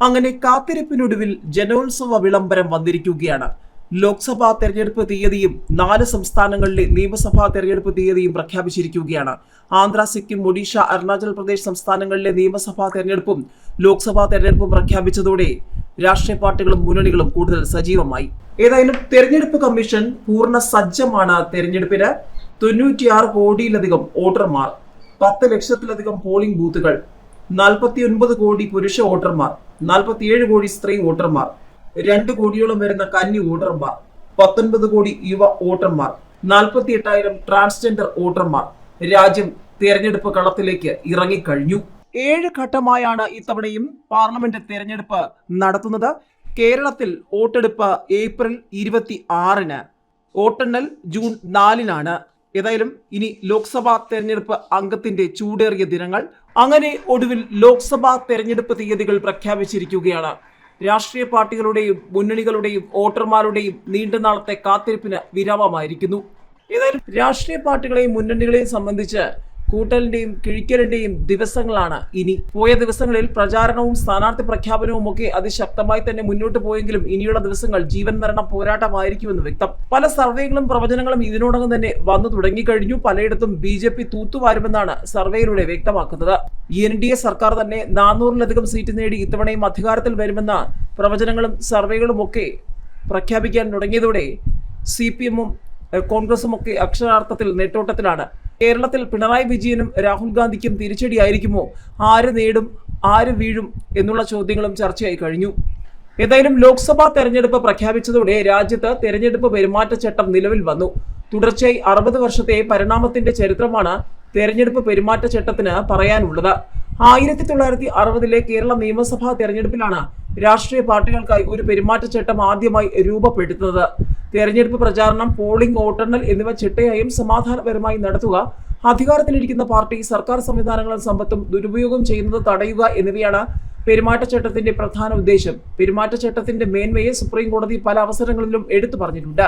അങ്ങനെ കാത്തിരിപ്പിനൊടുവിൽ ജനോത്സവ വിളംബരം വന്നിരിക്കുകയാണ്. ലോക്സഭാ തെരഞ്ഞെടുപ്പ് തീയതിയും 4 സംസ്ഥാനങ്ങളിലെ നിയമസഭാ തെരഞ്ഞെടുപ്പ് തീയതിയും പ്രഖ്യാപിച്ചിരിക്കുകയാണ്. ആന്ധ്ര, സിക്കിം, ഒഡീഷ, അരുണാചൽ പ്രദേശ് സംസ്ഥാനങ്ങളിലെ നിയമസഭാ തെരഞ്ഞെടുപ്പും ലോക്സഭാ തെരഞ്ഞെടുപ്പും പ്രഖ്യാപിച്ചതോടെ രാഷ്ട്രീയ പാർട്ടികളും മുന്നണികളും കൂടുതൽ സജീവമായി. ഏതായാലും തെരഞ്ഞെടുപ്പ് കമ്മീഷൻ പൂർണ്ണ സജ്ജമാണ്. തെരഞ്ഞെടുപ്പിന് 96 കോടിയിലധികം വോട്ടർമാർ, 10 ലക്ഷത്തിലധികം പോളിംഗ് ബൂത്തുകൾ, 49 കോടി പുരുഷ വോട്ടർമാർ, 47 കോടി സ്ത്രീ വോട്ടർമാർ, 2 കോടിയോളം വരുന്ന കന്നി വോട്ടർമാർ, 19 കോടി യുവ വോട്ടർമാർ, 48,000 ട്രാൻസ്ജെൻഡർ വോട്ടർമാർ രാജ്യം തെരഞ്ഞെടുപ്പ് കളത്തിലേക്ക് ഇറങ്ങിക്കഴിഞ്ഞു. 7 ഘട്ടമായാണ് ഇത്തവണയും പാർലമെന്റ് തെരഞ്ഞെടുപ്പ് നടത്തുന്നത്. കേരളത്തിൽ വോട്ടെടുപ്പ് ഏപ്രിൽ 26-ന്, വോട്ടെണ്ണൽ ജൂൺ 4-നാണ്. ഏതായാലും ഇനി ലോക്സഭാ തെരഞ്ഞെടുപ്പ് അംഗത്തിന്റെ ചൂടേറിയ ദിനങ്ങൾ. അങ്ങനെ ഒടുവിൽ ലോക്സഭാ തെരഞ്ഞെടുപ്പ് തീയതികൾ പ്രഖ്യാപിച്ചിരിക്കുകയാണ്. രാഷ്ട്രീയ പാർട്ടികളുടെയും മുന്നണികളുടെയും വോട്ടർമാരുടെയും നീണ്ടനാളത്തെ കാത്തിരിപ്പിന് വിരാമമായിരിക്കുന്നു. ഏതായാലും രാഷ്ട്രീയ പാർട്ടികളെയും മുന്നണികളെയും സംബന്ധിച്ച് കൂട്ടലിന്റെയും കിഴിക്കലിന്റെയും ദിവസങ്ങളാണ് ഇനി. പോയ ദിവസങ്ങളിൽ പ്രചാരണവും സ്ഥാനാർത്ഥി പ്രഖ്യാപനവും ഒക്കെ അതിശക്തമായി തന്നെ മുന്നോട്ട് പോയെങ്കിലും ഇനിയുള്ള ദിവസങ്ങൾ ജീവൻ മരണ പോരാട്ടമായിരിക്കുമെന്ന് വ്യക്തം. പല സർവേകളും പ്രവചനങ്ങളും ഇതിനോടകം തന്നെ വന്നു തുടങ്ങിക്കഴിഞ്ഞു. പലയിടത്തും BJP തൂത്തുവാരുമെന്നാണ് സർവേയിലൂടെ വ്യക്തമാക്കുന്നത്. NDA സർക്കാർ തന്നെ 400-ലധികം സീറ്റ് നേടി ഇത്തവണയും അധികാരത്തിൽ വരുമെന്ന പ്രവചനങ്ങളും സർവേകളും ഒക്കെ പ്രഖ്യാപിക്കാൻ തുടങ്ങിയതോടെ CPM-ഉം കോൺഗ്രസും ഒക്കെ അക്ഷരാർത്ഥത്തിൽ നെട്ടോട്ടത്തിലാണ്. കേരളത്തിൽ പിണറായി വിജയനും രാഹുൽ ഗാന്ധിക്കും തിരിച്ചടിയായിരിക്കുമോ? ആര് നേടും, ആര് വീഴും എന്നുള്ള ചോദ്യങ്ങളും ചർച്ചയായി കഴിഞ്ഞു. ഏതായാലും ലോക്സഭാ തെരഞ്ഞെടുപ്പ് പ്രഖ്യാപിച്ചതോടെ രാജ്യത്ത് തെരഞ്ഞെടുപ്പ് പെരുമാറ്റച്ചട്ടം നിലവിൽ വന്നു. തുടർച്ചയായി 60 വർഷത്തെ പരിണാമത്തിന്റെ ചരിത്രമാണ് തെരഞ്ഞെടുപ്പ് പെരുമാറ്റച്ചട്ടത്തിന് പറയാനുള്ളത്. 1960-ലെ കേരള നിയമസഭാ തെരഞ്ഞെടുപ്പിലാണ് രാഷ്ട്രീയ പാർട്ടികൾക്കായി ഒരു പെരുമാറ്റച്ചട്ടം ആദ്യമായി രൂപപ്പെടുത്തുന്നത്. തെരഞ്ഞെടുപ്പ് പ്രചാരണം, പോളിംഗ്, വോട്ടെണ്ണൽ എന്നിവ ചിട്ടയായും സമാധാനപരമായി നടത്തുക, അധികാരത്തിലിരിക്കുന്ന പാർട്ടി സർക്കാർ സംവിധാനങ്ങളും സമ്പത്തും ദുരുപയോഗം ചെയ്യുന്നത് തടയുക എന്നിവയാണ് പെരുമാറ്റച്ചട്ടത്തിന്റെ പ്രധാന ഉദ്ദേശം. പെരുമാറ്റച്ചട്ടത്തിന്റെ മേന്മയെ സുപ്രീം കോടതി പല അവസരങ്ങളിലും എടുത്തു പറഞ്ഞിട്ടുണ്ട്.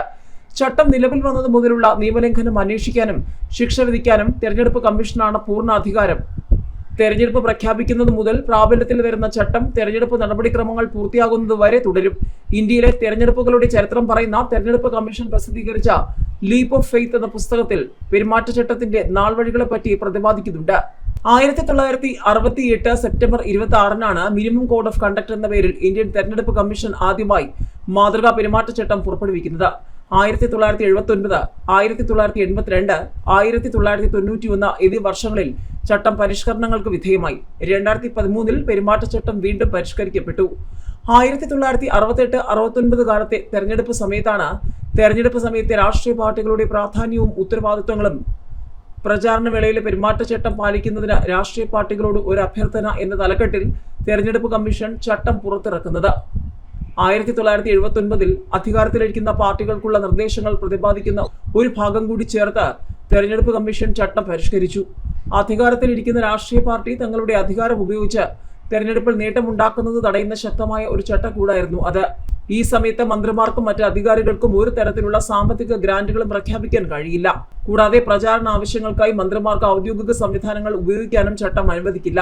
ചട്ടം നിലവിൽ വന്നത് മുതലുള്ള നിയമലംഘനം അന്വേഷിക്കാനും ശിക്ഷ വിധിക്കാനും തെരഞ്ഞെടുപ്പ് കമ്മീഷനാണ് പൂർണ്ണ അധികാരം. തെരഞ്ഞെടുപ്പ് പ്രഖ്യാപിക്കുന്നത് മുതൽ പ്രാബല്യത്തിൽ വരുന്ന ചട്ടം തെരഞ്ഞെടുപ്പ് നടപടിക്രമങ്ങൾ പൂർത്തിയാകുന്നത് വരെ തുടരും. ഇന്ത്യയിലെ തെരഞ്ഞെടുപ്പുകളുടെ ചരിത്രം പറയുന്ന തെരഞ്ഞെടുപ്പ് കമ്മീഷൻ പ്രസിദ്ധീകരിച്ച ലീപ്പ് ഓഫ് ഫെയ്ത്ത് എന്ന പുസ്തകത്തിൽ പെരുമാറ്റച്ചട്ടത്തിന്റെ നാൾവഴികളെ പറ്റി പ്രതിപാദിക്കുന്നുണ്ട്. 1968 സെപ്റ്റംബർ 26-നാണ് മിനിമം കോഡ് ഓഫ് കണ്ടക്ട് എന്ന പേരിൽ ഇന്ത്യൻ തെരഞ്ഞെടുപ്പ് കമ്മീഷൻ ആദ്യമായി മാതൃകാ പെരുമാറ്റച്ചട്ടം പുറപ്പെടുവിക്കുന്നത്. 1979, 1982, 1991 എന്നീ വർഷങ്ങളിൽ ചട്ടം പരിഷ്കരണങ്ങൾക്ക് വിധേയമായി. 2013-ൽ പെരുമാറ്റച്ചട്ടം വീണ്ടും പരിഷ്കരിക്കപ്പെട്ടു. 1968-69 കാലത്തെ തെരഞ്ഞെടുപ്പ് സമയത്തെ രാഷ്ട്രീയ പാർട്ടികളുടെ പ്രാധാന്യവും ഉത്തരവാദിത്വങ്ങളും പ്രചാരണ വേളയിലെ പെരുമാറ്റച്ചട്ടം പാലിക്കുന്നതിന് രാഷ്ട്രീയ പാർട്ടികളോട് ഒരു അഭ്യർത്ഥന എന്ന തലക്കെട്ടിൽ തെരഞ്ഞെടുപ്പ് കമ്മീഷൻ ചട്ടം പുറത്തിറക്കുന്നത്. 1979-ൽ അധികാരത്തിലിരിക്കുന്ന പാർട്ടികൾക്കുള്ള നിർദ്ദേശങ്ങൾ പ്രതിപാദിക്കുന്ന ഒരു ഭാഗം കൂടി ചേർത്ത് തെരഞ്ഞെടുപ്പ് കമ്മീഷൻ ചട്ടം പരിഷ്കരിച്ചു. അധികാരത്തിലിരിക്കുന്ന രാഷ്ട്രീയ പാർട്ടി തങ്ങളുടെ അധികാരം ഉപയോഗിച്ച് തെരഞ്ഞെടുപ്പിൽ നേട്ടമുണ്ടാക്കുന്നത് തടയുന്ന ശക്തമായ ഒരു ചട്ടം കൂടായിരുന്നു അത്. ഈ സമയത്ത് മന്ത്രിമാർക്കും മറ്റ് അധികാരികൾക്കും ഒരു തരത്തിലുള്ള സാമ്പത്തിക ഗ്രാന്റുകളും പ്രഖ്യാപിക്കാൻ കഴിയില്ല. കൂടാതെ പ്രചാരണ ആവശ്യങ്ങൾക്കായി മന്ത്രിമാർക്ക് ഔദ്യോഗിക സംവിധാനങ്ങൾ ഉപയോഗിക്കാനും ചട്ടം അനുവദിക്കില്ല.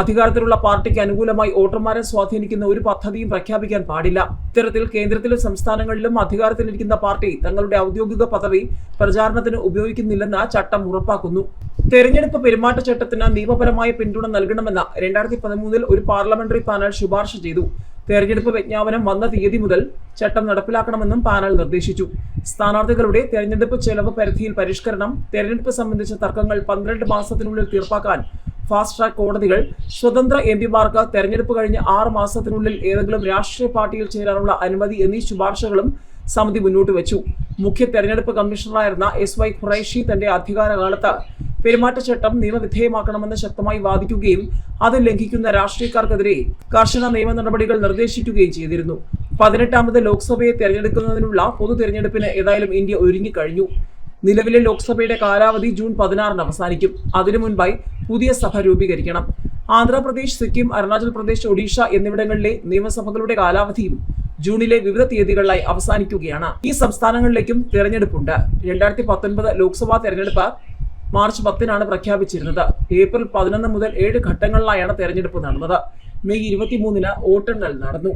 അധികാരത്തിലുള്ള പാർട്ടിക്ക് അനുകൂലമായി വോട്ടർമാരെ സ്വാധീനിക്കുന്ന ഒരു പദ്ധതിയും പ്രഖ്യാപിക്കാൻ പാടില്ല. ഇത്തരത്തിൽ കേന്ദ്രത്തിലും സംസ്ഥാനങ്ങളിലും അധികാരത്തിലിരിക്കുന്ന പാർട്ടി തങ്ങളുടെ ഔദ്യോഗിക പദവി പ്രചാരണത്തിന് ഉപയോഗിക്കുന്നില്ലെന്ന് ചട്ടം ഉറപ്പാക്കുന്നു. തെരഞ്ഞെടുപ്പ് പെരുമാറ്റച്ചട്ടത്തിന് നിയമപരമായ പിന്തുണ നൽകണമെന്ന് 2013-ൽ ഒരു പാർലമെന്ററി പാനൽ ശുപാർശ ചെയ്തു. തെരഞ്ഞെടുപ്പ് വിജ്ഞാപനം വന്ന തീയതി മുതൽ ചട്ടം നടപ്പിലാക്കണമെന്നും പാനൽ നിർദ്ദേശിച്ചു. സ്ഥാനാർത്ഥികളുടെ തെരഞ്ഞെടുപ്പ് ചെലവ് പരിധിയിൽ പരിഷ്കരണം, തെരഞ്ഞെടുപ്പ് സംബന്ധിച്ച തർക്കങ്ങൾ 12 മാസത്തിനുള്ളിൽ തീർപ്പാക്കാൻ ഫാസ്റ്റ് ട്രാക്ക് കോടതികൾ, സ്വതന്ത്ര MPമാർക്ക് തെരഞ്ഞെടുപ്പ് കഴിഞ്ഞ് 6 മാസത്തിനുള്ളിൽ ഏതെങ്കിലും രാഷ്ട്രീയ പാർട്ടിയിൽ ചേരാനുള്ള അനുമതി എന്നീ ശുപാർശകളും സമിതി മുന്നോട്ട് വെച്ചു. മുഖ്യ തെരഞ്ഞെടുപ്പ് കമ്മീഷണറായിരുന്ന SY ഖുറൈഷി തന്റെ അധികാരകാലത്ത് പെരുമാറ്റച്ചട്ടം നിയമവിധേയമാക്കണമെന്ന് ശക്തമായി വാദിക്കുകയും അത് ലംഘിക്കുന്ന രാഷ്ട്രീയക്കാർക്കെതിരെ കർശന നിയമ നടപടികൾ നിർദ്ദേശിക്കുകയും ചെയ്തിരുന്നു. 18ാമത് ലോക്സഭയെ തെരഞ്ഞെടുക്കുന്നതിനുള്ള പൊതു തെരഞ്ഞെടുപ്പിന് ഏതായാലും ഇന്ത്യ ഒരുങ്ങിക്കഴിഞ്ഞു. നിലവിലെ ലോക്സഭയുടെ കാലാവധി ജൂൺ 16-ന് അവസാനിക്കും. അതിനു മുൻപായി പുതിയ സഭ രൂപീകരിക്കണം. ആന്ധ്രാപ്രദേശ്, സിക്കിം, അരുണാചൽ പ്രദേശ്, ഒഡീഷ എന്നിവിടങ്ങളിലെ നിയമസഭകളുടെ കാലാവധിയും ജൂണിലെ വിവിധ തീയതികളിലായി അവസാനിക്കുകയാണ്. ഈ സംസ്ഥാനങ്ങളിലേക്കും തെരഞ്ഞെടുപ്പുണ്ട്. 2019 ലോക്സഭാ തെരഞ്ഞെടുപ്പ് മാർച്ച് 10-നാണ് പ്രഖ്യാപിച്ചിരുന്നത്. ഏപ്രിൽ 11 മുതൽ 7 ഘട്ടങ്ങളിലായാണ് തെരഞ്ഞെടുപ്പ് നടന്നത്. മെയ് 23-ന് വോട്ടെണ്ണൽ നടന്നു.